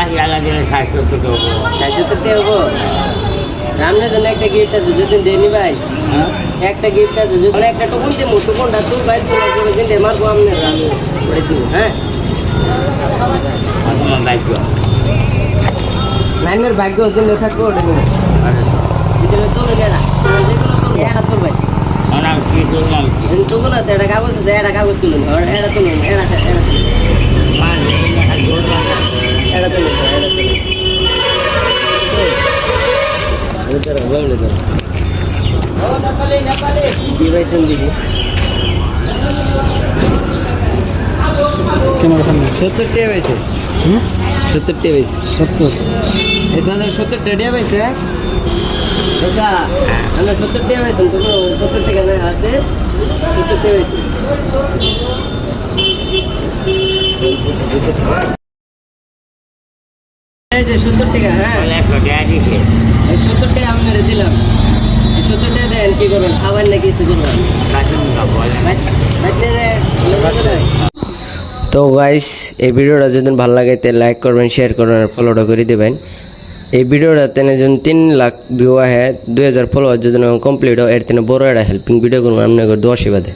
বাকি আলা দিলে 60-70 টাকা হবো। 60 টাকা হবো। সামনে জন্য একটা গিফট আছে যদি দেনি ভাই। হ্যাঁ? একটা গিফট আছে যদি একটা টোকন দেবো টোকনটা তুই ভাই করে দিন দে মারবো আমনে আমি করে দিব হ্যাঁ। আমার দায়িত্ব। নাইনের ভাগ্য দিন থাকবো ওটা নিয়ে। দিলে তো গেলা। যেগুলো তো এটা তোর ভাই। মানে আমি কি করলাম কি? টোকন আছে এটা কাগজ আছে এটা কাগজ তুলুন আর এটা তুলুন এটা তুলুন মান দেখে খালি করলাম। এটা তুলুন এটা তুলুন। এটা বলে দাও। ও নেপালি কি ভাই শুন দিদি 70 টাকা হয়েছে 70 টাকা হয়েছে 70 70 টাকা হয়েছে আচ্ছা আমরা 70 টাকা হয়েছে তো 70 টাকা না আছে 70 টাকা হয়েছে এই যে 70 টাকা হ্যাঁ 100 টাকা দিছে। 70 টাকা আমি মেরে দিলাম 70 টাকা দেন কি করবেন খাবার নাকি কিছু করবেন কাজুন না বলে। তো গাইস এই ভিডিওটা যদি ভালো লাগে তাহলে লাইক করবেন শেয়ার করবেন আর ফলোটা করে দেবেন এই ভিডিওটা তেনে যদি 3 লাখ ভিউ আহে 2000 ফলোয়ার যদি কমপ্লিট হয় এর তেনে বড় একটা হেল্পিং ভিডিও করবো আপনাদের দোয়া সেবাদে।